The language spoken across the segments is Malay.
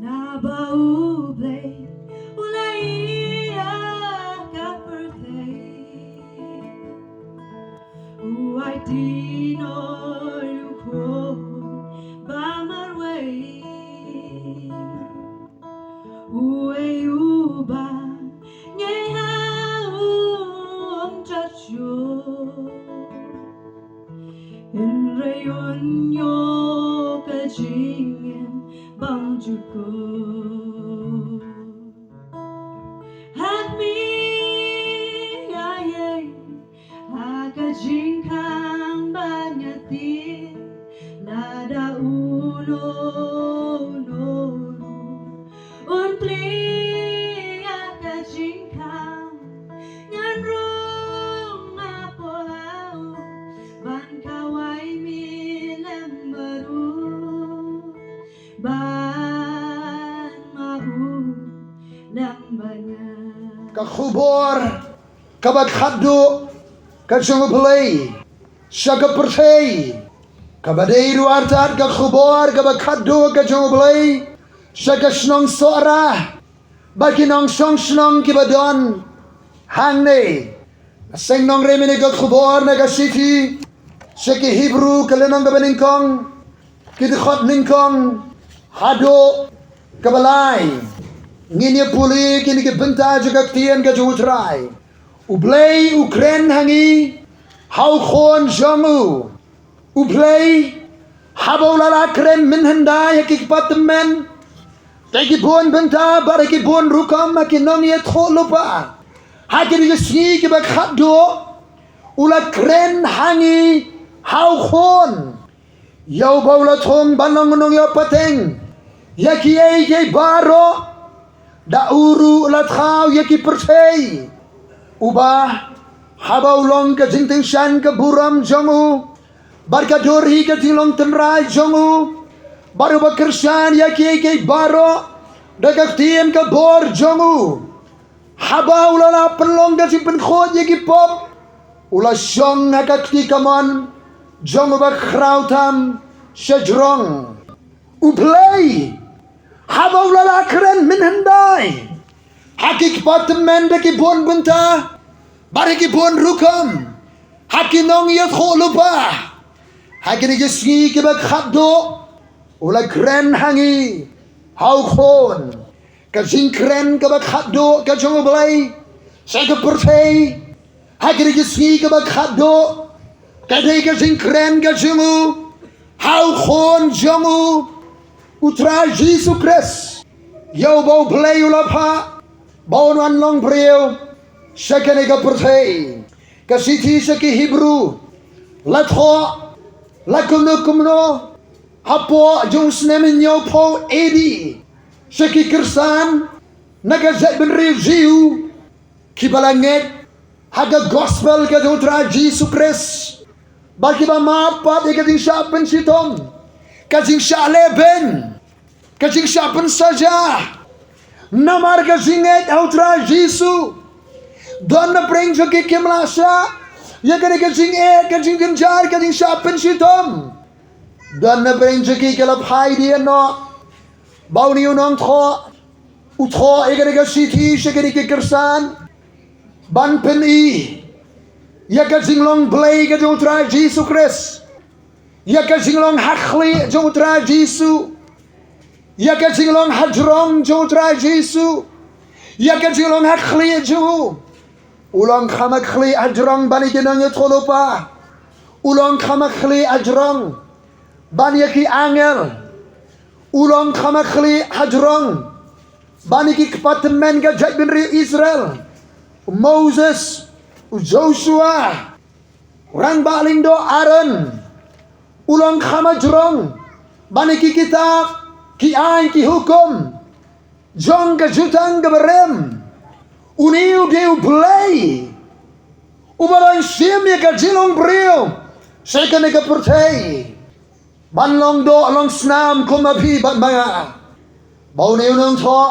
Naba U Blei, Ulai ka pyrthei, Uai Dino Luko Bamarway, Ue Uba Nyeha Chacho, In Rayon Yo Kajingen Bangjuko Hak mi aye Akajingkang banyatin Nada uno Unpli akajingkang Ngan rung apolau Ban kawai mi lembaru Ban mahu lambanya Ka khubor, kaba khatduh, ka jong Blei, ka pyrthei, kaba deiru artat ka khubor, kaba khatduh, ka jong Blei, ka snong soara, bagi nong song snong kibadon, hang ne, seng nong remene ka khubor na ka siti, ki Hebrew ka lenong ka beningkong, ki khot ningkong, hado kabalai. Nginya puli kini ke benta juga tian ke jutrai. U Blei Ukren hangi hau khon jamu. U Blei habau lala kren min handai ki patmen. Tegi bon benta bar ki bon rukam ki nong ye tholupa. Ha ki ni si ki ba khaddo. Ula kren hangi hau khon. Yau baula thong banong nong yo pateng. Ya ki ye baro dauru lathau yaki pyrthei ubah habau long ka jingting shan ka buram jongu barka dori ka tilong temrai jongu baru bakersan yaki baro dagak tien ka bor jongu habau lala penlong ka simpen khod yaki pop ula shong nakakti kamon jongu bak krautam shajrong U Blei habau lala keren min handai hakik patmen deki bon benta bariki bon rukam haki nong yat kholupa hakini jesni ke bak khaddo ula keren hangi hau khon ka jing keren ke bak khaddo ka jong Blei sa ka pyrthei hakini jesni ke bak khaddo ka dei ka jing keren ka jongu hau khon jongu Utra Jesus Christ. Yau bau Blei ulapa. Bau nuan long priu. Sekane ka pyrthei ka sithi seki Hebrew la tho la kumno hapo jong snemen nyo po edi seki kersan naga zet ben review kibalanget haga gospel ka jong tra Jesus Christ bagi ba mapat e kading siapen sitom kading sialeben kading siapen saja namar kasinget autra Jesus don na preng seki kimlasya ya kading kading genjar kading siapen sitom don na preng seki kalap hai dia no bau ni unong tho utho e kading sithi sekading kersan ban pen i ya ka jinglong blei ka jong tra Jesus Christ ya ka jinglong hakhli jong tra Jesus ya ka jinglong hadrong jong tra Jesus ya ka jinglong hakhli jong ulang khamak khli hadrong bani kenang tholopa ulang khamak khli hadrong bani ki angel ulang khamak khli hadrong bani ki kpatmen ka jat bin Israel Moses, Joshua, orang baling do Aaron, ulang khamajrong, bani ki kitab, ki ain ki hukum, jong ke jutang ke berem, uniu de U Blei, ubalan sim ya ke jilong brio, sekane ke pyrthei, ban long do long snam kumapi ban maya, bau ne unong tho,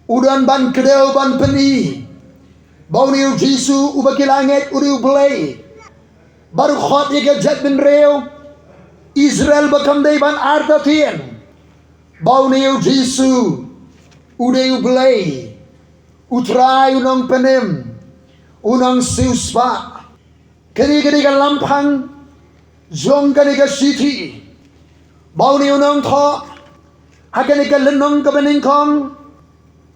udan ban kedeu ban peni. Bau ni Jesus ubaki langit uri U Blei baru khot ye jat bin reu Israel bakam dei ban arta tien bau ni Jesus ude U Blei utrai unong penem unong siuspa kani kan lampang jong kani ka sithi bau ni unong tho hakani ka lenong ka beningkong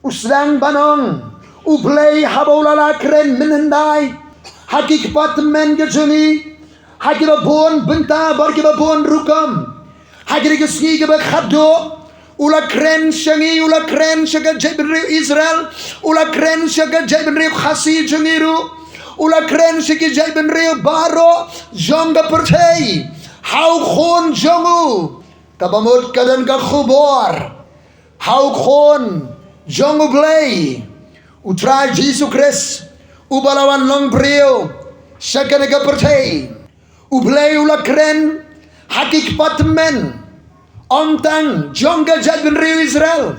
uslang banong U Blei habolala kren menendai hakik patmen gejuni hakik babon benta barki babon rukam hakik gesni ke khadduh ula kren shangi ula kren shaga jebri Israel ula kren shaga jebri khasi jungiru ula kren shiki jebri baro jong ka pyrthei hau khon jongu kabamut kadan ka khubor hau khon jong U Blei utra Jesus Christ ubalawan long brio sekane ka pyrthei U Blei ula kren hakik patmen ontang jongga jat bin riu Israel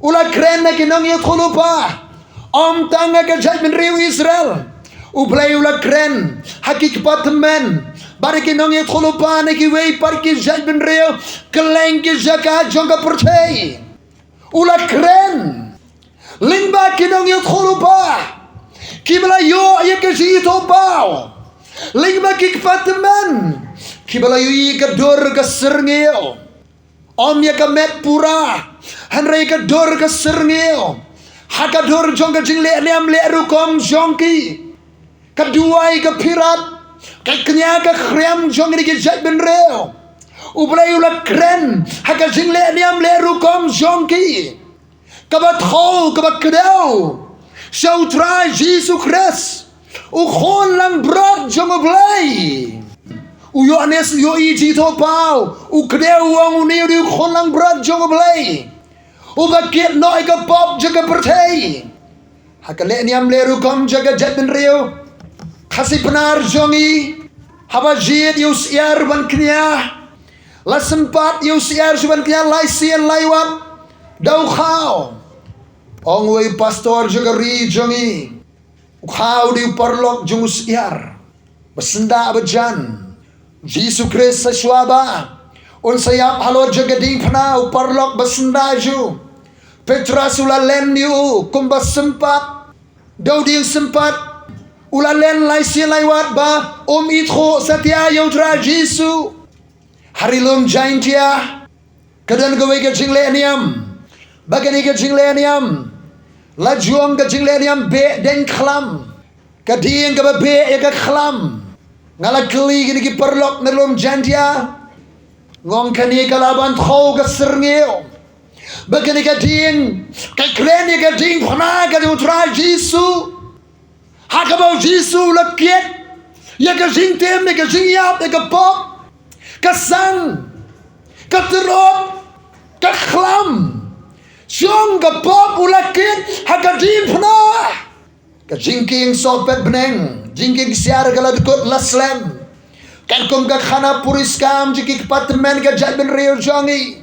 ula kren na kinong ye khulupa ontang ka jat bin riu Israel U Blei ula kren hakik patmen bari kinong ye khulupa na ki wei par ki jat bin riu keleng ki jaka jongga pyrthei ula kren Lingba kinong yung khulupa kibala yo ye kasi ito bao lingba kikpataman kibala yo ye kador ka serngeo om ye ka met pura hanray ka dor ka serngeo hakador jong ka jing le liam le rukom jongki kaduai ka pirat kanya ka khriam jong ni ki jat ben reo U Blei ula kren haka jing le liam le rukom jongki kabat khol kabat kedau shau try Jesus Christ u khon lang brot jong U Blei u yo anes yo I ji to pau u kedau wang u ni u khon lang brot jong U Blei u bakit no I ka pop jaga pyrthei hakale niam le ru kom jaga jat ben rio khasi penar jongi haba jid yu siar ban knya la sempat yu siar ban knya lai sien laiwat dau khao Ong wei pastor juga ri jongi ukhau di parlok jung siar besenda bejan Jesus Christ seswaba un sayap halo jaga ding phna parlok besenda ju Petrus ulalen yu kumba sempat dau ding sempat ulalen lai si lai wat ba itho satya yautra Jesus harilum jaintia kadan gawe ke jingle niam bagani ke jingle niam la juang ke jingle niam be den khlam kading ke be e ke khlam ngala kli gini ki perlok nelum jantia ngong kani kalaban tho ke serngeo bagani ke ding ke kren ke ding phna ke utra Jesus Hakabau Jisu lakiet. Ya ka jing tem, ya ka jing yap, ya ka pop. Ka sang. Ka terot. Ka khlam. Jong ka pop ulakit. Haka jing pna. Ka jingking sopet beneng. Jingking siar galadukut laslem. Kan kum ka khana puriskam. Jiki kepatemen ka jat ben real jongi.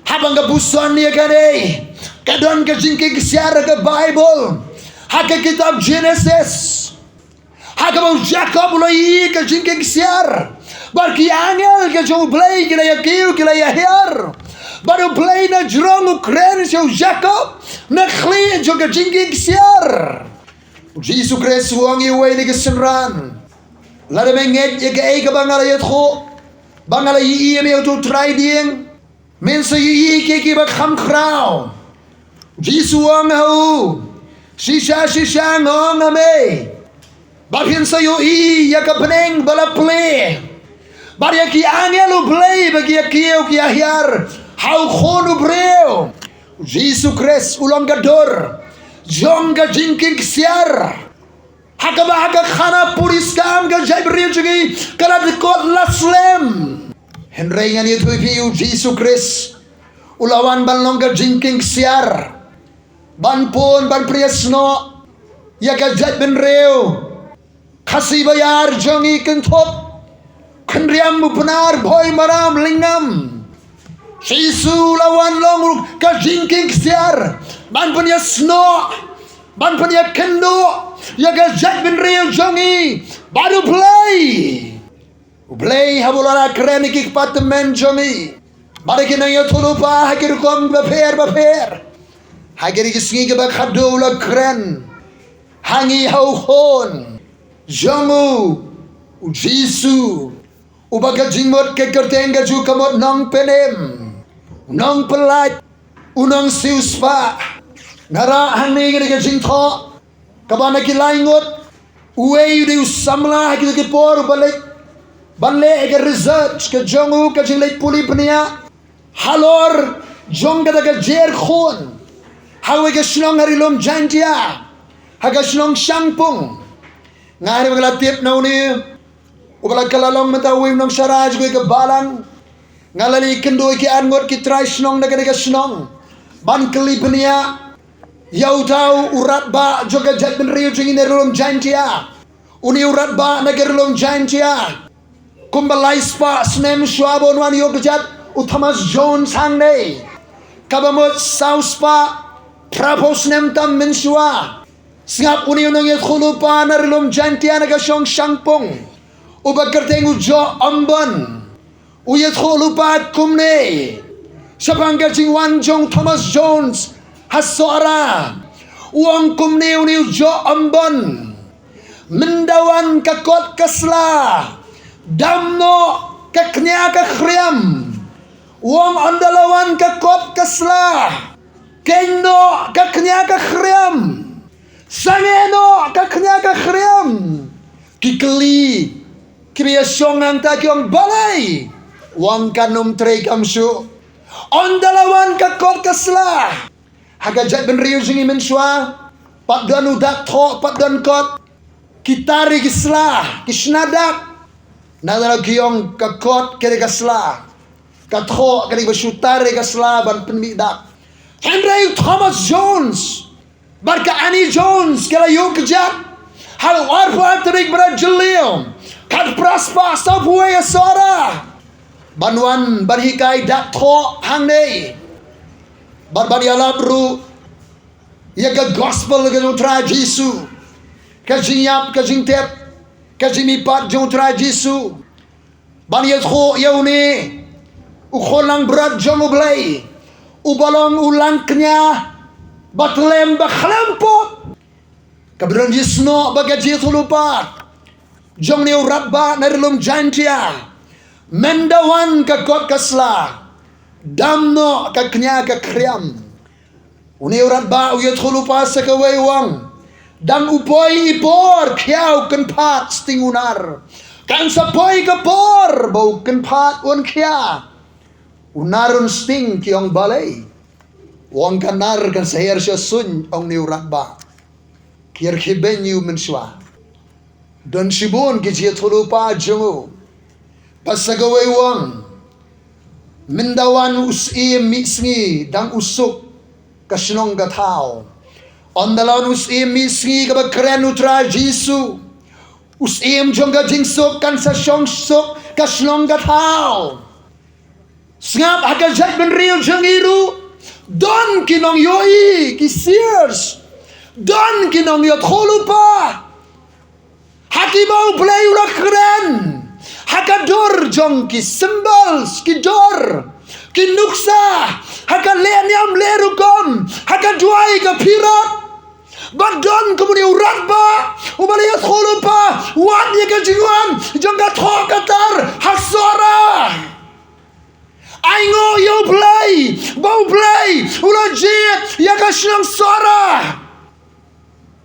Habang ka buson niya ka ne. Kadon ka jingking siar ka Bible. Haka kitab Genesis. Haka mau Jacob ulai ka jingking siar. Barki angel ka U Blei kila ya kiu kila ya her. Baru Blei na jrong ukren siya Jacob. Na khli jo ka jingking siar. Jesus Christ wang iway ni kesenran. Lada menget ya ka ay ka bangala yat ko. Bangala yi me to try ding. Mensa yi ki ba kham khraw. Jesus wang hau. Shisha ngong ame. Bagian sayo ya ka peneng bala ple. Bari ki angel U Blei bagi kiyo ki ahyar. Hau khonu breu. Jesus Christ ulang gador. Jong ka jingking siar. Hakaba haka khana puriskam ka jay breu jugi kala dikot laslem. Henrengan itu piu Jesus Christ. Ulawan balong ka jingking siar. Ban pun ban priasno. Ya ka jay ben reu. Kasih bayar jongi kentop. Kendriam benar boy maram lingam. Sisu lawan long ka jingking siar. Ban punya sno. Ban punya kendo. Ya ka jat bin real jongi. Baru Blei. Blei habulara keren iki kepatemen jongi. Bari kena ya tulupa hakir kom baper. Hakir kisngi ke khatduh la keren. Hangi hau hon. Jongu, Jisu, ubaga jingmot ke kertenga ju kamot nong penem, nong pelat, unong siuspa, nara hane ke jingtho, kabana ki laingot, uwe de usamla ki por balik, banle ke research ke jongu ke jinglek puli penia, halor jong ke jer khon, hawe ke shlong harilom jantia, haga shlong shangpung. Ngari bagala tip na uni ubala kalalong matawi nong sharaj ko ke balang ngalali kendo ki angot ki try snong na ka snong ban kelipnia yau tau urat ba joga jat ben riu jingin rum jantia uni urat ba na rum jantia kumbalai spa snem shwabon wan yo jat uthamas John sangne kabamot sauspa prapos nem tam mensua Singap uni unong yat khulupa na rilom jantia na kasyong shangpong. Ubag kertengu jo ambon. Uyat khulupa at kumne. Sapang kaching wan jong Thomas Jones. Hasora. Uang kumne uni jo ambon. Mendawan kakot kasla. Damno kaknya kakhriam. Uang andalawan kakot kasla. Kendo kaknya kakhriam. Sangeno kaknya kakhriam kikeli kriya syongang ta kyong balai wang kanum trei kamsu ondalawan kakot kasla hagajat ben riu singi mensua pat dan udak tho pat dan kot kitari kisla kisnadak nadala kyong kakot kere kasla katho kere basutare kasla ban penmidak Henry Thomas Jones Barka Annie Jones kala yuk kejat hal warpa terik berat jelium kat praspa sapue asora banwan barhikai dak tho hangne barban yalabru ya ga gospel ga tra Jesu ka jinyap ka jingtep ka jimipat jong tra Jesu ban ya tho yauni u kholang berat jong U Blei ubalong ulangknya Batlem bakhlampot kabron jisno bagaji thulupa jong ni rabba narilum jantia mendawan ka kot kasla damno ka knya ka kriam uni rabba uyat thulupa sakawai wang dam upoi ipor khiau kan phat stingunar kan sapoi ka por bau kan phat un khia unarun sting kiong balai Wong kanar kan sayar siya sun ang niurat ba. Kier kiben yu menswa. Don Shibun Gijia Tulupa Jungu Pasagaway Wang Mindawan Usim Misngi Dang Usuk Kasnong Gatao Ondalan Usim Misngi Kabakren Utra Jisu Usim Jonga Jingsuk Kansa Shong Suk Kasnong Gatao Sngap Hakajat Ben Rio Jangiru Don Kinong Yoi Kisiers Don Kinong Yot Holupa Hakibau Blei ulah keren Hakador jong ki symbols ki dor ki nuksa Hakalenyam lerukom Hakaduai ka pirat Badon kemudian urat ba Ubaliyat khulupa Wan ya ka jinguan Jangka thokatar Hasora Aingo yo Blei Bau Blei ulah jit Ya ka syang sora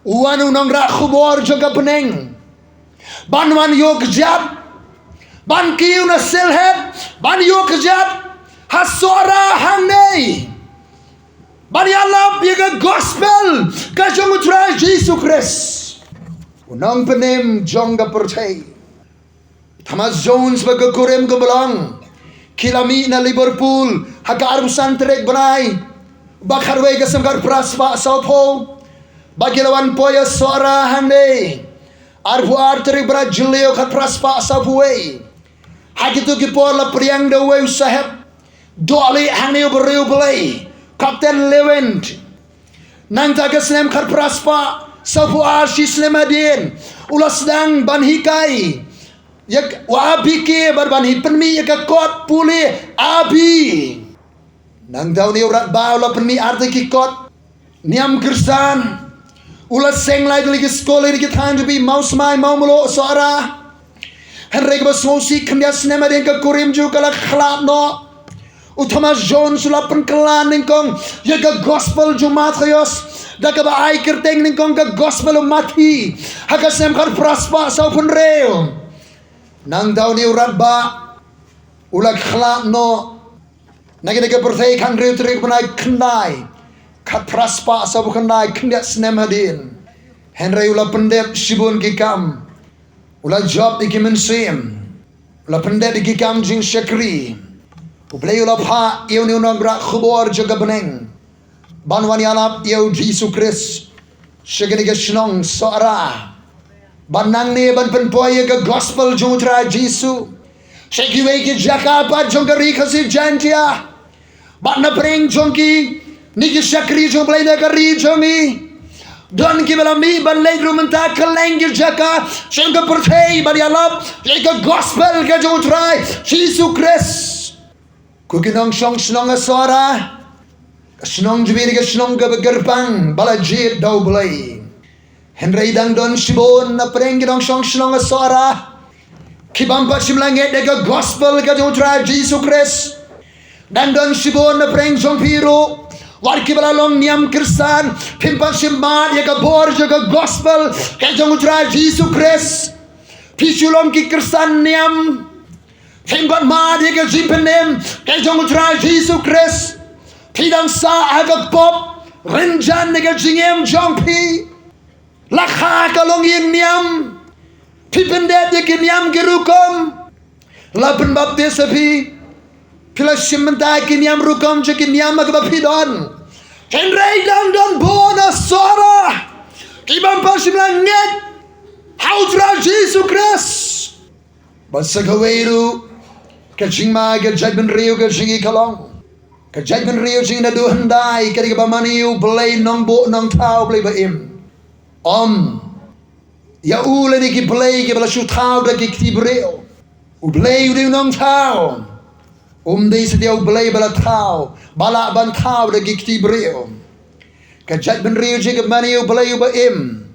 Uwan unang rak khubor jangka peneng Banwan yo kejap Ban kiu na silhet Ban yo kejap Hasora hangnei Ban yalap yaga gospel Kajong utra Yesus Christ Unang penem jong ga pyrthei Thomas Jones bagakurem gebelang Kilami na Liverpool Haka arusan trek benai Bakharwe gasamgar praspa South Hall Bagilawan poya suara hangnei Arbuar teri berat jelio kat praspa sabuai. Hagitu kipor la priang da wei sahab. Doli hangneu beriu belai. Kapten Lewent. Nang taga senem kat praspa sabuar si slemadin. Ulas sedang ban hikai. Yak wa abike bar ban hipenmi yak kot puli abi. Nang tau ni urat bau la penmi arti kikot. Niam kersan. Ulas seng lai lagi sekolah ini kita hanya bi mau semai mau melo suara. Henry kebas mosi kendia sinema dengan kurim juga lah kelap no. Thomas Jones sulap penkelan ningkong ya ke gospel Jumat kayos. Dah ke baai kerteng ningkong ke gospel mati. Hakas nem kar praspa saupun reo. Nang tahu ni urat ba ulat kelap no. Nagi ke pyrthei kan reo terik benai kendai. Kat praspa sabu kendai kendiat senem hadin. Henry ulah pendep sibun kikam. Ulah job ikimen sim. Ulah pendep ikikam jing syakri. Ublei ulah pa iu ni unang gerak khubor jaga beneng. Banwani alap iu Yesus Christ. Syagani ke senong suara. Banang ni ban penpoya ke gospel jumutra Yesus. Syagiwai ke jakapat jongkari kasih jantia. Ban na pering jongki. Niki syakri jong Blei na kari jongi. Don ki belami ban lei rumenta keleng jaka. Syang ke pyrthei ban yalap. Syang ke gospel ke jong utrai. Yesus Christ. Kukinong syong senong suara. Senong jubiri ke senong ke begerbang. Balajit dau Blei. Henry dang don sibon na pereng kinong syong senong suara. Kibampat simlangit ke gospel ke jong utrai Yesus Christ. Dan don sibon na pereng jong piru. Warki balalong niam kersan pimpan simbat ya ka bor jaga gospel kajong utra Yesus Christ pisulong ki kersan niam pimpan mad ya ka jimpenem kajong utra Yesus Christ pidang sa aga pop renjan ya ka jingem jongpi lakha kalong yin niam pipendet ya ka niam gerukom lapen baptis api Pila simmentai kiniam rukam je kiniam agabapidon. Henry dang don bona sora. Kibam pasimlang nget. Hautra Yesus Christ. Basagaweru. Kajingma kajagben rio kajingi kalong. Kajagben rio jing na duhandai. Kadi kabamani U Blei nong bo nong tau Blei baim. Ya ule ni ki Blei ki bala tau da ki ktibreo. U Blei u nong tau. Di setiap U Blei bala tau. Balak ban tau da gikti breo. Kajat ben rio jika mani U Blei baim.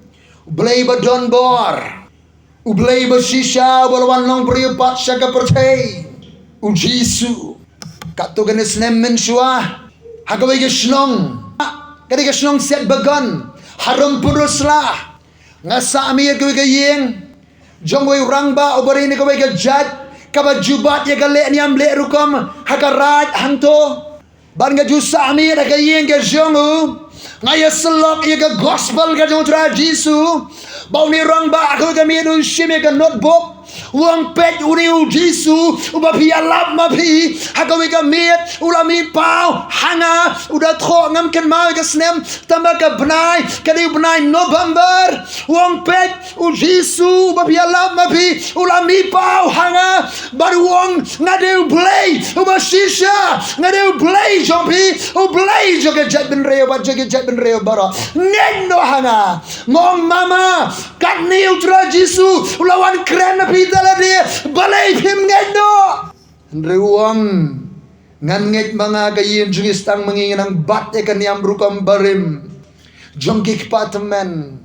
U Blei ba don bor. U Blei ba shisha balawan long brio pat syaka pyrthei. U Jisu. Katu ganis nem mensyua. Hagawai ke senong. Kadi ke senong set bagan. Harum puruslah. Ngasa amir kawai ke yeng. Jongwai orang ba obari ni kawai ke jat. Kaba jubat ya galek ni am lek rukam hakarat hanto ban ga jusa amir ga yeng ga jongu ngaya selok ia ke gospel ke jong tra Jisu bau ni rong ba aku ke mi nu shime ke notebook uang pet uriu Jisu uba pia lap ma pi aku ke miet ulami pau hanga udah tho ngam ken mau ke snem tambah ke benai ke di benai November uang pet u Jisu uba pia lap ma pi ulami pau hanga baru uang ngade U Blei uba shisha ngade U Blei jompi U Blei joge jet ben reo ba joge jet ben reo bara nendo hanga ngong mama kat ni utra Jisu ulawan keren na pidala dia balai pim ngendo reuang ngan nget mga kayin jungis tang mangingin ang bat ekan yang brukam barim jongkik patemen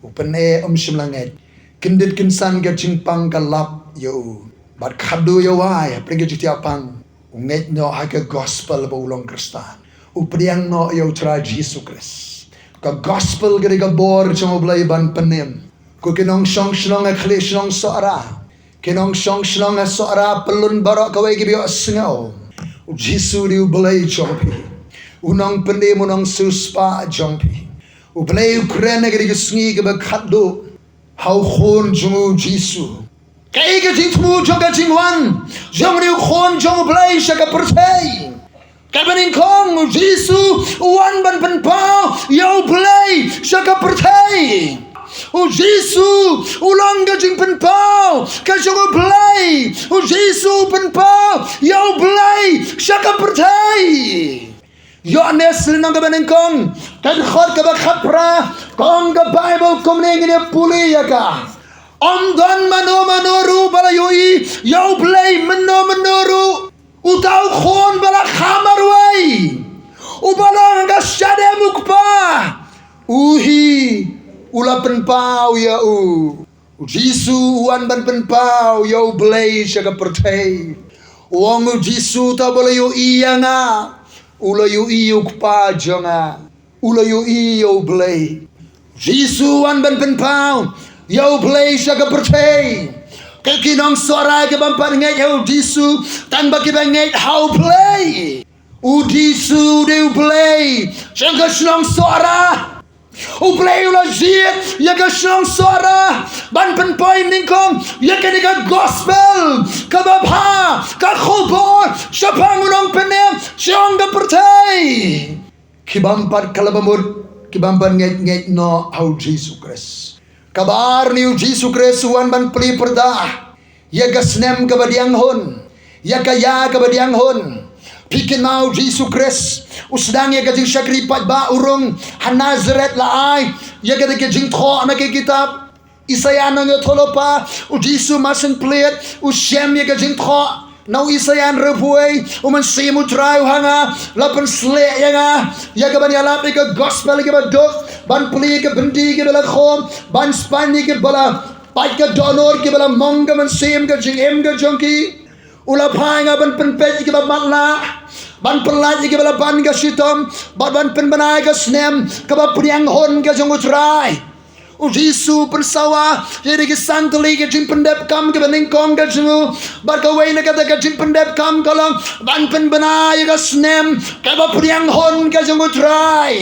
upene simlanget kindit kinsan ke jingpang kalap yo bat khadduh yo wai pergi jitiapang nget no hake gospel baulong kristan upriang no yo tra Yesus Kristus ka gospel gede ka bor chong Blei ban penem ko kinong song shlong a khle shlong soara kinong song shlong a soara pelun barok kawai gibi asngao Jisu di U Blei jompi unong penem unong suspa jompi U Blei Ukraine gede sngi ke khatduh hau khon jong Jisu kai ke jing tmu jong ka jing wan jong ni khon jong Blei shaka pyrthei kabanin kong Jisu wan ban pen pau yo Blei shaka pyrthei o Jisu ulang ka jing pen pau ka jong Blei o Jisu pen pau yo Blei shaka pyrthei yo anes linang kabanin kong kan khot ka Kut-Apphira kong ka Bible komning ni puli ya ka Don manoru bala yoi yo Blei manoru utau khon bala khamar wai ubala nga shade mukpa uhi ula pen pau ya u Jisu wan ban pen pau yo Blei shaka pyrthei wong Jisu ta bala yo iyanga ula yo ukpa jonga ula yo Blei Jisu wan ban pen pau yo Blei shaka pyrthei kakinong suara ke bampan ngai yo Jisu tan baki bangai how Blei u Jisu de U Blei shaka shlong suara U Blei ula jiet ya ka shlong suara ban pen poi ningkong ya ka ni ka gospel ka babha ka khubor shapang unong penem shong ka pyrthei kibampat kalabamut kibampan ngai no how Jisu Kristus kabar ni Jisu Kristus wan ban pli perdah ya gasnem kabadiang hon ya kaya kabadiang hon pikin mau Jisu Kristus usdang ya kajing sakripat ba urung hanazaret laai ya kajing tho na ke kitab Isaya nang tholopa u Jisu masen plet u shem ya kajing tho nau Isayan rebuai uman simu trai hanga lapan sle yanga ya kaban ya lap ke gospel ke badok ban pli ke bendi ke bala khom ban spani ke bala pai ke donor ke bala mongga man sim ke jing em ke jongki ula phanga ban pen pet ke matla ban pelaj ke bala ban ke sitom ban pen banai ke snem ke ba priang hon ke jong utrai o Jisu persawa jadi ke santli ke jing pendep kam ke bening kong ke jungu bar ka wei na ka jing pendep kam kolong ban pen banai ke snem ke ba priang hon ke jong utrai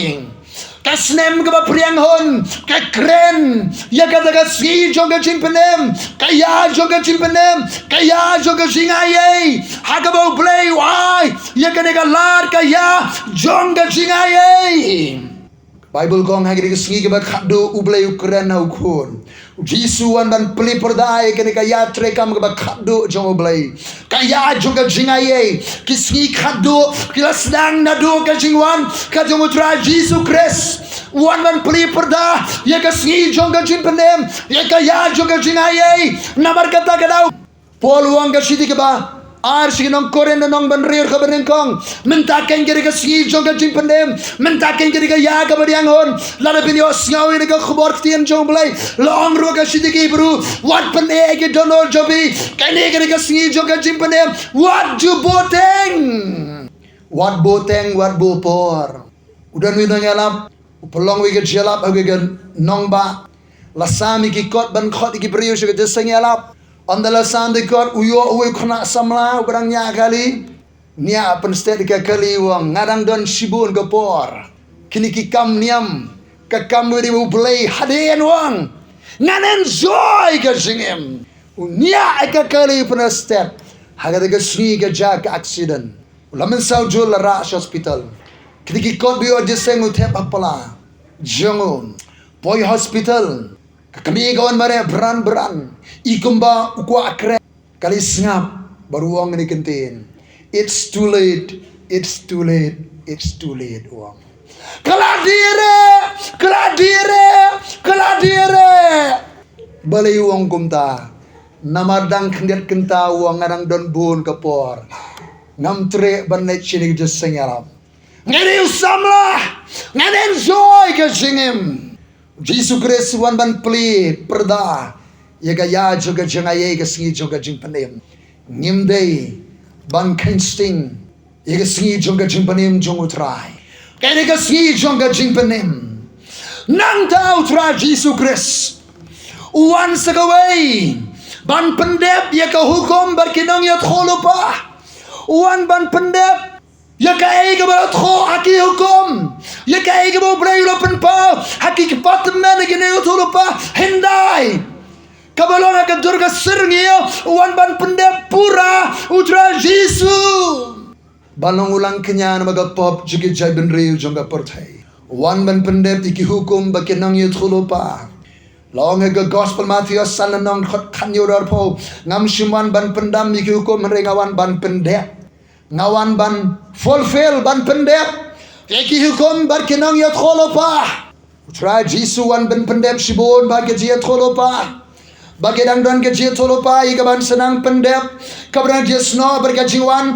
kasnem ke ba priang hon ke kren ya ka si jong ke jing penem kaya jong ke jing penem kaya jong ke jing ayei ha ka ba Blei wai ya ka lar kaya jong ke jing ayei Bible gong hagi ke singi ke ba khadduh U Blei Ukraine na ukun Jisu wan ban pli perdai ke kaya trekam ke ba khadduh jong U Blei kaya jong ke jing ayei ki singi khadduh kila sedang nadu ke jingwan ka jong utra Jisu Kristus wan ban pli perda ya ke singi jong ke jing penem ya kaya jong ke jing ayei namar kata ke dau pol wang ke sidi ke ba ar sigi nong koren nong ban rir ka bening kong mentaken gere ka singi jong ka jing pendem mentaken gere ka ya ka bariang hon lada bini os ngau ini ka khubor tien jong Blei long ro ka sidi ki bru wat pen e ke donor jobi kane gere ka singi jong ka jing pendem wat ju boteng wat bopor udan wi nang alap pelong wi ke jalap age ke nong ba lasami ki kot ban khot ki priyo se ke desang alap Andala sandi kot uyo uwe kena samla ukarang nya kali nya penstet ke kali wang ngadang don sibun ke por kini ki kam niam ka kam di U Blei haden wang ngan enjoy ka jingem unia ka kali puna step haga ga sni ga ja ka accident lamen sau jol la ra hospital kini ki kot bio jeseng utep apala jong boy hospital kami kawan mare beran ikumba ukwa akre kali sngap baru wang ni kentin. It's too late, it's too late, it's too late wang. Keladire balai wang kumta namadang kendiat kenta wang ngarang don bun kapor ngam tre banai chini jeseng yaram ngani usamlah ngani enjoy ke jingim Jesus Christ wan ban pli perda yaga ya juga jangaye ke singi juga jing penem ngimdei ban kensting yaga singi juga jing penem jong utrai kaya ga singi juga jing penem nang tau tra Jesus Christ wan segawai ban pendep yaga hukum berkinong yat kholupa wan ban pendep ya kai ke barat kho haki hukum ya kai ke bo brai lo pen pa haki ke pat men ke ne uthulu pa hindai kabalona ke durga sirngiyo wan ban pendep pura utra jisu balong ulang kenyan magapop jigi jai ben riu jonga pyrthei wan ban pendep iki hukum ba ke nang uthulu pa long ke gospel Matthew salanong khot khanyo dar pho ngam shiman ban pendam iki hukum rengawan ban pendep ngawan ban fulfill ban pendep eki hukum berkenang yat kholopa utra jisu wan ban pendep sibon bagi jiat kholopa bagi dang dan ke jiat kholopa ika ban senang pendep kabran jesno bergajiwan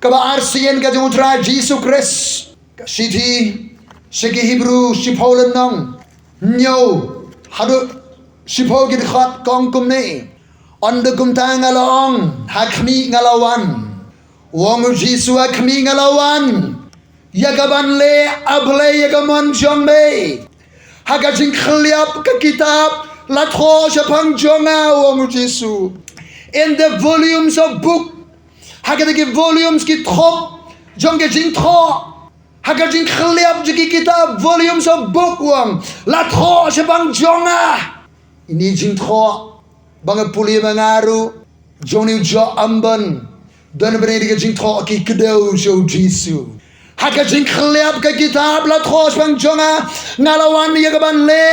kaba arsien ke utra jisu Christ kasiti segi Hebrew sipolen nong nyo hadu sipo gid khat kong kumne on de kum tangalong hakmi ngalawan wong Jisu akmi ngalawan yagaban le ablei yagamon jombe haga jing khliap ke kitab la tho japang jonga wong Jisu in the volumes of book haga de volumes ki thop jong ke jing tho haga jing khliap ji kitab volumes of book wong la tho japang jonga ini jing tho bang puli mangaru joni jo amban dan beri ke jing tho ki kedau show Jisu haka jing khliap ke kitab la thos bang jonga ngalawan ya ban le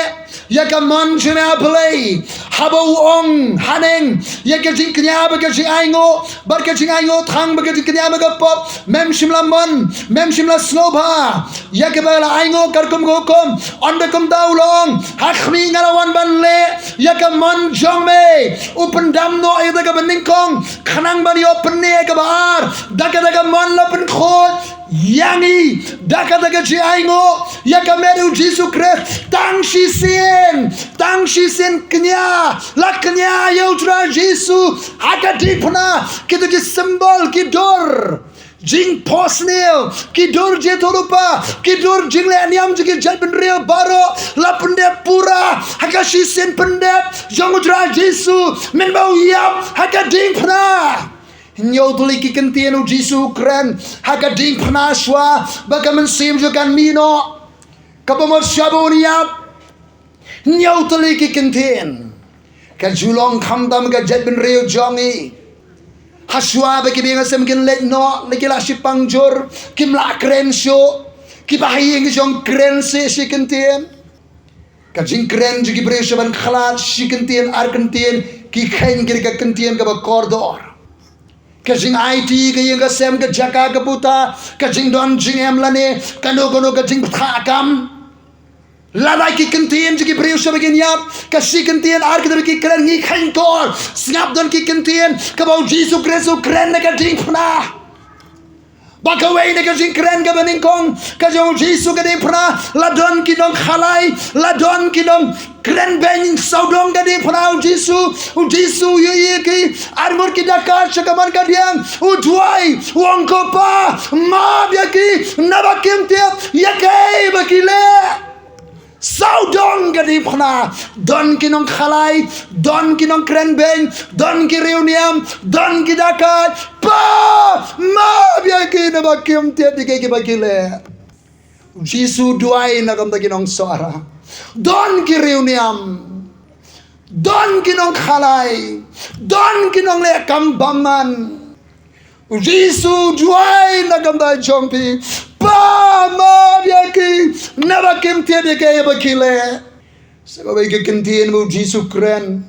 ya ka man jina play habo ong haneng ya ke jing knya ba ke jing aingo bar ke jing aingo thang ba ke jing knya ba pop mem shimla mon mem shimla sloba ya ke ba la aingo karkum gokom ondekum daulong hakhmi ngalawan ban le ya ka man jongme upen damno ida ka beningkong khanang bani open ne ka bar daga man la pen khot yangi daga ji aingo ya ka meru Jesus Christ tang shi sin knya la knya yutra Jisu haka dipna kitu ki symbol ki dor jing posnil ki dor je tolupa ki dor jing le niam jigi jal ben real baro la pendep pura haka shi sin pendep jongutra Jisu men bau yap haka dipna nyo tuli ki kentien u Jisu kren haka ding pnaswa baka men sim jokan mino kabamot shabon yap nyo tuli ki kentien ka julong khamdam ka jet ben reo jongi haswa baki binga sem kin let no nikila shipang jor kim la kren sho ki bahi ngi jong kren se shi kentien ka jing kren jigi bre shaban khalat shi kentien ar kentien ki khen gir ka kentien ka ba kordor kajing IT ke yang kasem ke jaka ke puta kajing don jing em lane kano kajing thakam lalai ki kentien jiki prius begin yap kasi kentien ar ke ki kren ngi khain kor snap don ki kentien ka bau Jisu Kristo kren na ka ding pna bakawai na ka jing kren ka baning kong ka jo Jisu ka ding pna la don ki dong khalai la don ki dong kren ben saudong ka ding pna u Jisu ye ki armor ki dakar chakaman ka diang u duai wong ko pa ma bia ki nabakim tiap yakai bakile saudong ka ding pna don ki nong khalai don ki nong kren ben don ki reuniam don ki dakar pa ma bia ki nabakim tiap dikai ki bakile Jisu duai na kam takinong suara. Don kiriuniam. Don kinong khalay. Don kinong le kambaman. Jisu duai na kam ta jongpi. Pa ma biaki nabakim tiade kaya bakile. Sabay kakintiin mo Jisu kren.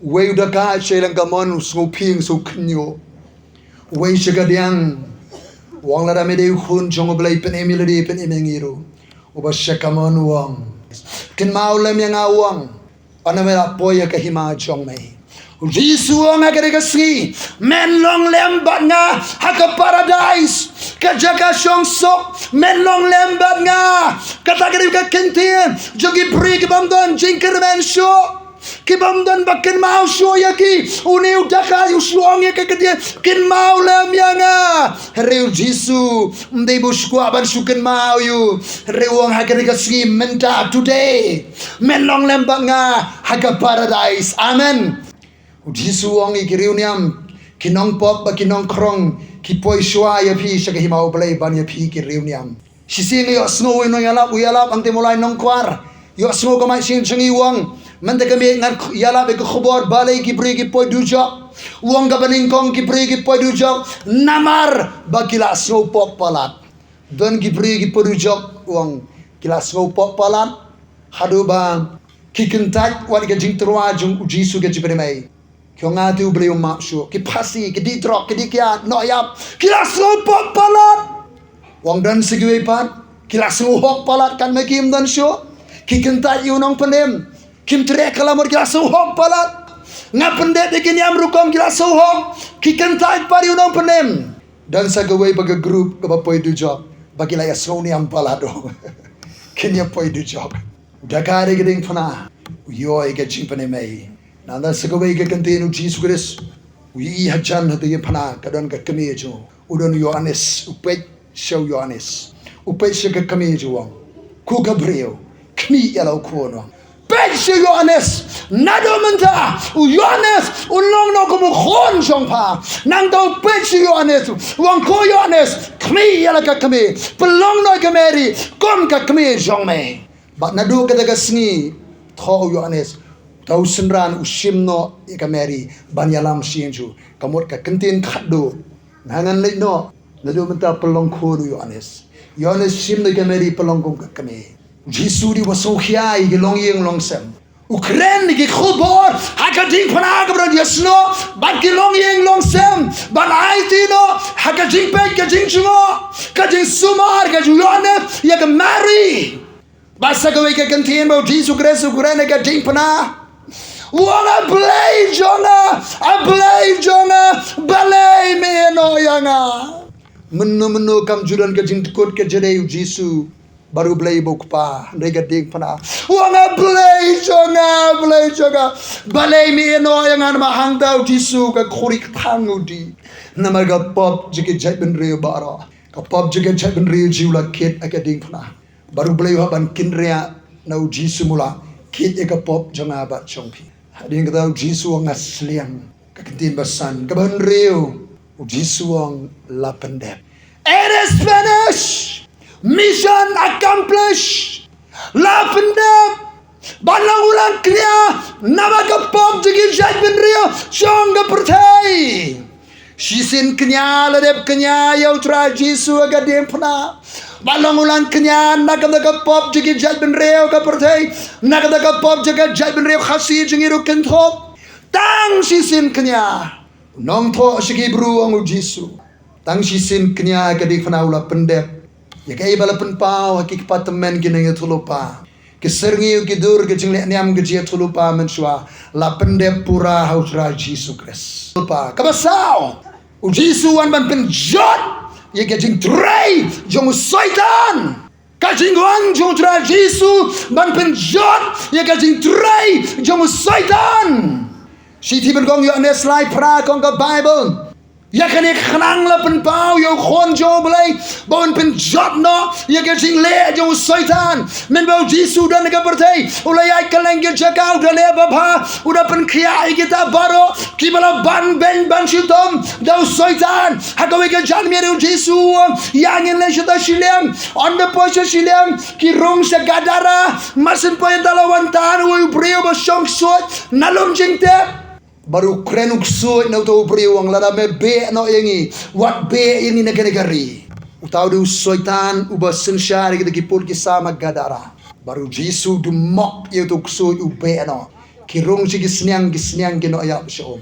Way udah ka silang kamon nguping so kenyo. Way sigadiang wang la dami de khun jong blai pen emiladi pen emengiru. Uba shakamon wang. Kin maulem yang awang. Anamela poya kahima jong mai. Jisu ang agarigasri men long lembat nga haka paradise kajaka syong sok men long lembat nga katagari ka kentin jogi pri kibamdon jingker men syok kibamdon bakin mau syo yaki uni udaka yusyong ya kekedia kin mau lem yanga reu Jisu ndai buskwa ban suken mau yu reu ang agarigasri menta today men long lembat nga haka paradise amen. Jisu ang ikiriuniam kinong pop ba kinong krong kipoy shwa ya pi sa kahimao blay ban ya pi kiriuniam sising yo snow no yalap uyalap ang timulay nong kwar yo snow kamay sin sangiwang manda kami ngan yalap ke khubor balay kipri kipoy dujok uang gabaning kong kipri kipoy dujok namar ba kila snow pop palat don kipri kipoy dujok uang kila snow pop palat hadu ba kikentat wat ke jing terwa jung Jisu ke jibremai kyo ngati U Blei maksud ki pasi ki ditrok ki dikiat no yap kila sopok palat wang dan segiwe pat kila sohok palat kan mekim dan syo ki kentat yunong penem kim trek kalamur kila sohok palat ngapendet dikin yam rukom kila sohok ki kentat par yunong penem dan segiwe baga grup ke bapoy du job bagi la yasoni am palado kenya poy du job dakare geding pana yo ke chimpane mai nanda segawai ke kentenu Jisu Kristus wi hajan hatu ye phana kadon ka kami jo udon Yohanes upet show Yohanes upet se ka kami jo wang ku Gabriel kmi yalo kono pet se Yohanes nado menta u Yohanes Umlong no como khon jong pa nang do pet se Yohanes wang ko Yohanes kmi yala ka kami pelong no ka meri kom ka kami jong me ba nado ka daga sngi tho Yohanes tau senran usim no ikameri banyalam sienju kamot ka kentin khadduh nangan lek no nadu menta pelong khoru Yohanes sim no ikameri pelong kong ka kame Jisu di wasokhia i long yeng long sem Ukren ki khubor hakading pana ka bro yesno ban ki long yeng long sem ban IT no hakading pe ka jing chumo ka jing sumar ka Yohanes ya ka mari basa ka we ka kentin mo Jisu Kristus ukren ka jing pana wang a blei jonga balai me no yanga menu kam juran ke jing kot ke jere Jisu baru blei bokpa rega ding pana wang a blei jonga balai me no yanga ma hang dau Jisu ka khorik thangudi namar ga pop jike jai ben re bara ka pop jike jai ben re jiula kit akading pana baru blei ban kinria nau Jisu mula kit eka pop jonga ba chongpi hading kata Jisu ang asliang kakentin basan kaban reo Jisu ang lapendep it is finished mission accomplished lapendep balang ulang knya nama kapop jigi jai ben reo chong ga pyrthei sisin knya ladep knya yau tra Jisu agadem pna balang ulang kenya nakadaka pop jigi jai ben reo ka pyrthei nakadaka pop jaga jai ben reo khasi jingiru kenthop tang sisin kenya nong tho sigi bru ang Jisu tang sisin kenya ka dik fana ula pendep ya kai bala pen pau ki patemen gineng thulupa ke serngeu ki dur ke jingle niam ke je thulupa men swa la pendep pura hausra Jisu Kristus pa kabasao Jisu wan ban pen jot ye kajing tray jong satan kajing wang jong tra Jisu ban penjot ye kajing tray jong satan si ti ben gong Yohanes lai pra kong ka Bible Ya kan ek khnang la pen pau yo khon jo blai bon pen jot no ya ke jing le jo syaitan men bau jisu dan ke pyrthei ulai ai kaleng ke jakau dan le baba udah pen khia kita baro ki bala ban ben ban shitom dau syaitan hakawe ke jan meru jisu yang le shita shilem on the posha shilem ki rong sa gadara masin po dalawan tan u brio ba shong sot nalom jingte baru krenuk suit na to priwang lada me be no yengi wat be ini negari utau du syaitan uba sensyar kita kipul kisama gadara baru jisu du mok ye to suit u be no kirung si gisnyang kino ayap syom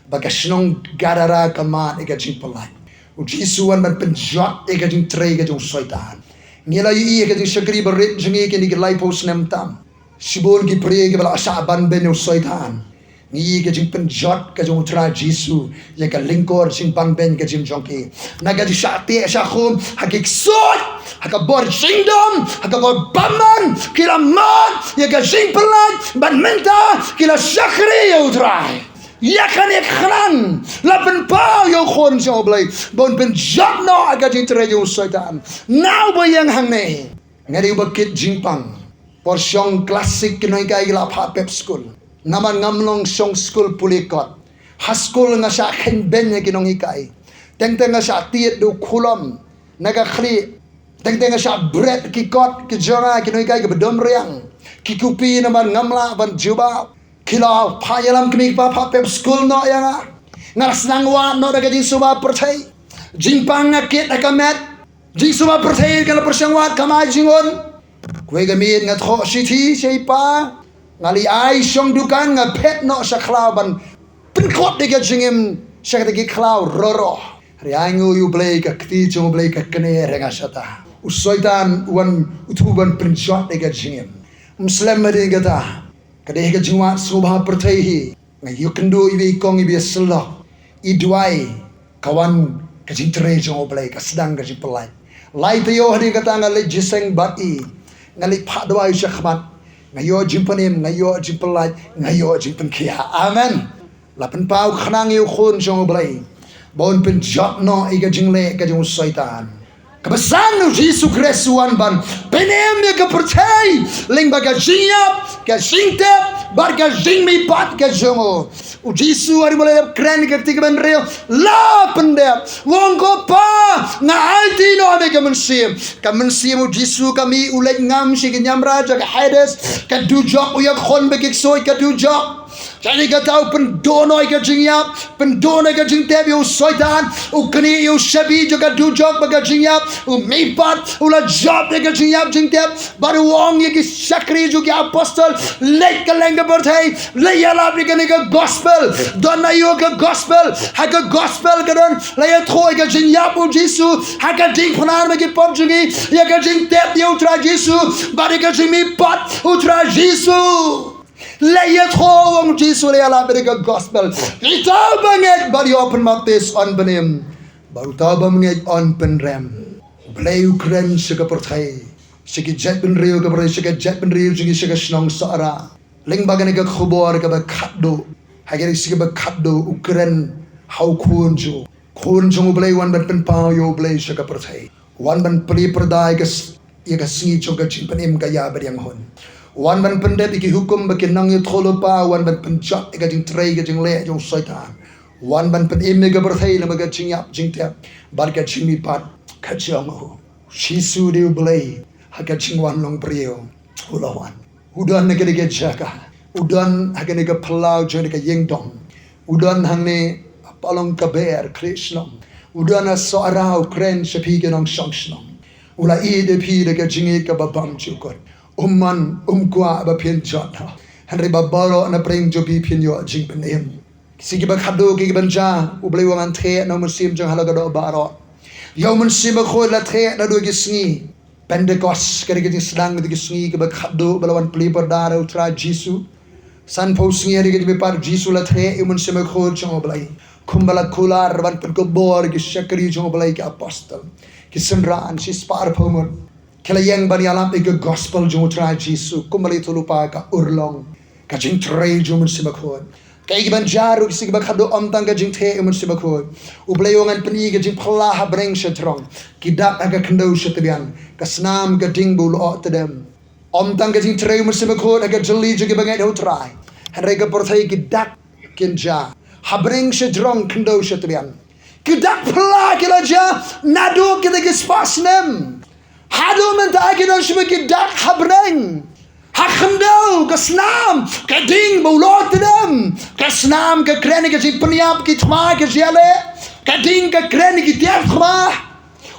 bagasnong gadara kaman ega jimpalai u jisu wan ban penjat ega jing tre ega jong syaitan ngela yi ega jing syakri berit jingi kini ki lai pos nem tam sibol ki pre ke bala asaban ben u syaitan ni ke jing penjot ke jong tra jisu ya ka lingkor sing bang ben ke jing jongki naga di shati sha khum hakik sot hakabor singdom hakabor baman kila mat ya ka jing pelat ban menta kila shakri ya utrai ya kan ek khran la pen pau yo khon jo blai bon pen jot no aga jing tra yo syaitan now bayang hang ne ngari bakit jing pang por shong classic noi kai la pha pep school naman ngamlong song school pulikot haskul nga sa khen ben ya kinong hikai teng nga sa tiet do khulam naga khri teng nga sa bread ki kot ki jonga kinong hikai ke bedom riang ki kupi naman ngamla ban juba kila phayalam knik pa pha pep school no yang ngas nangwa no daga jing suba pyrthei jingpang ket akamet jing suba pyrthei kala persangwat kama jingon kwe gamit nga tho city seipa ngali ai song dukan nga pet no sa klau ban pinkot de jingim sa de klau roro riangu U Blei ka kti jong Blei ka kene renga sata usoitan wan utuban pinchot de jingim muslim de gata kade ga jingwa subha pyrthei hi nga yukendo ibi kong ibi selo idwai kawan ka jintre jong Blei ka sedang ga jipelai lai tayo hadi kata nga le jiseng bati ngali phadwai sa khmat ngayo jimpanim ngayo jimpelaj ngayo jimpenkia amen lapen pau khnang yu khun jong Blei bon pen jot no iga jingle ka jong syaitan kebesan nu Yesus Kristus ban penem ke pyrthei ling baga jinyap ka singtep bar ka jingmi pat ka jongo u Yesus ari mulai kren ke tiga ban real la pendep wong ko pa na alti no ame ka mensim u Yesus kami ulai ngam si ke nyamra ja ka hades ka dujok u yak khon be ke soy ka dujok jadi kata pendonoi ke jingyap pendonoi ke jingtep yu syaitan u kini yu shabi juga dujok baga jingyap u mipat u la job ke jingyap jingtep baru wong ye ki sakri juga apostle lek ke leng pyrthei le yala bi ke gospel don na yu ke gospel ha ke gospel ke don le ya thoi ke jingyap u Jisu ha ke jing phanar me ki pom jingi ye ke jingtep yu tra Jisu bari ke jimi pat u tra Jisu layat wong Jisu le ala berika gospel ita banget bari open baptis on benim baru ta banget on penrem Blei ukren sega pyrthei segi jet ben rio ke pyrthei sega jet ben rio segi sega snong sara ling bagane ke khubor ke ba khatduh hageri segi ba khatduh ukren hau khun jo Blei wan ban pen pa yo Blei sega pyrthei wan ban pri perdai ke ye ke singi choga chin penim ka ya beriang hon wan ban pendep iki hukum bagi nang yu tholo pa wan ban penjat ika jing trei ke jing le jong syaitan wan ban pen im ga pyrthei le ga jing yap jing tep bar ka jing mi pat ka jong ho Yesus de U Blei ha ka jing wan long prio ulawan udan ne ke jaka udan ha ke ne ka plau jo ne ka yeng dong udan hang ne palong ka ber Krishna udan a so arau kren shapi ke nong shong shnong ula I de pi de ka jing ka babam chukot umman umkwa ba pin jot henry babaro na preng jo pi pin yo jing penem sige ba khadu ke banja U Blei wangan the no musim jong halaga do baro yo musim khoi la the na do gi sngi pentecost ke ge sedang ge sngi ke ba khadu balawan pli per dar ultra Jisu san pho sngi ge be par Jisu la the yo musim khoi jong Blei kumbala kular ban per ko bor ge shakri jong Blei ke apostle ki senran si spar phomor kela yang bani alam ke gospel jo tra Jisu kumbali tulupa ka urlong ka jing trei jo musim khoi Kay ban jaru sig ba khadu om tang ga jing the emun si ba khoi. U Blei wangan peni ga jing phla ha breng shetrong. Kidak aga khndo shetbian. Kasnam ga ding bul o tedem. Om tang ga jing tre emun si ba khoi aga jeli juga bangai ho try. Henry ga pyrthei kidak kinja. Ha breng shetrong khndo shetbian. Kidak phla kilaja nadu kita gispasnem. Hadu menta kita shbe kidak ha breng. Hakhendau kesnam kading baulot dem kesnam ke kreni ke peniap ki thma ke jale kading ke kreni ki tiap khma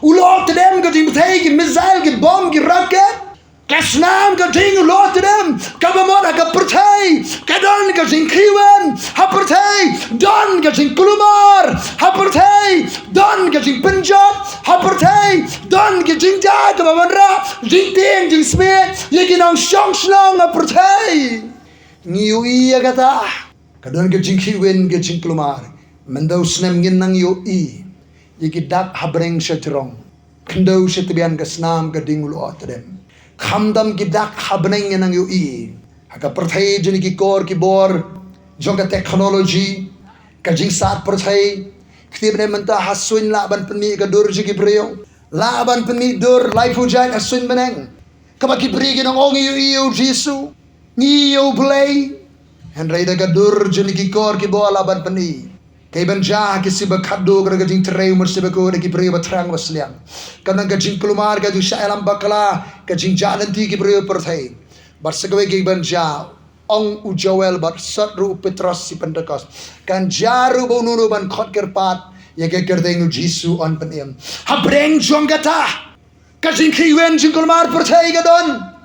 ulot dem ke pyrthei ki missile ki bomb ki rocket kesnam ke ding ulot dem kabamot ke pyrthei kadon ke khiwan ha pyrthei don ke kulumar ha pyrthei don ke penjot ha pyrthei don ke ja ke bamanra jing ting jing sme yeginong shong shlong ha pyrthei ngiu iya kata kadon ke khiwan ke kulumar mendau snem ngin nang yu I yegidak habreng shetrong kendo shetbian ke snam ke ding ulot dem khamdam gidak habneng nang yu I haka pyrthei jini ki kor ki bor jong technology ka jing sat pyrthei ktibne menta hasuin la ban peni ka dur ji ki breo la ban peni dur life hujan hasuin meneng ka ba ki brigi nang ong yu jisu ni U Blei henry da ka dur jini ki kor ki bor la ban peni kay ban ja ki siba khadduh ka jing trei umur siba ko ki breo batrang wasliam kana ka jing kulumar ka ju shailam bakala ka jing jalanti ki breo pyrthei barsagawe ki ban ja ong ujawel bat satru petros si pentecost kan jaru bonunu ban khot kerpat ya ke kerdeng jisu on penem ha breng jongata ka jing khiwen jing kulumar pyrthei ka don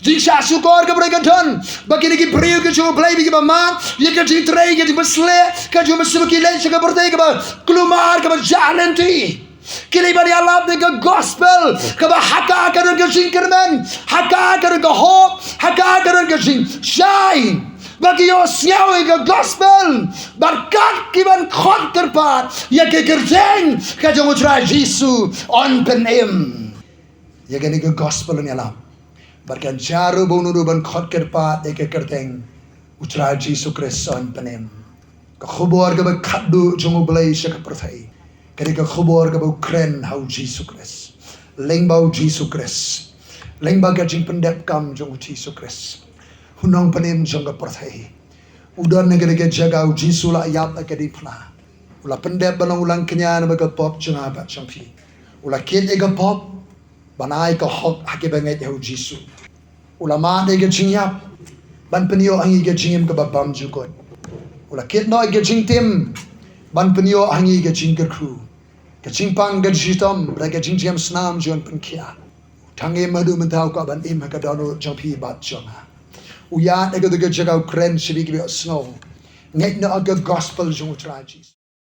jing shasu kor ka breng ka don bakini ki breu ke Jo Blei bi ba ma ya ka jing trei ke basle ka jo masuk ki len ka pyrthei ka ba kulumar ka ba jalanti kili bari alap de gospel ka ba haka ka ka jing kermen haka ka hope haka ka jing shine bagi yo siaw ka gospel berkat kiban khot kerpat ya ke kerjeng ka jong utra jisu on penem ya ke ni gospel ni alam berkat jaru bonuru ban khot kerpat ya ke kerteng utra jisu Kristus on penem ka khubor ka ba khatduh jong U Blei shaka pyrthei kari ka khubor ka bau kren hau Jisu Kristus leng bau Jisu Kristus leng ba ka jing pendep kam jong Jisu Kristus hunong panem jong ka pyrthei udan negeri ka jagau Jisu la yap ka di phna ula pendep banang ulang kenya na ka pop jong ba jong phi ula kien e ka pop banai ka hok hake bangai hau Jisu ula ma de ka jing yap ban penio angi ka jingim ka ba bam jukot ula kien no ka jing tim ban penio angi ka jing ka khu kaching pang ga jitom ra ga jing jam snam jon pen kia thange madu mentau ka ban im ka dono jopi bat jonga uya de ga jagau kren shibigi snow ngai no ga gospel jong traji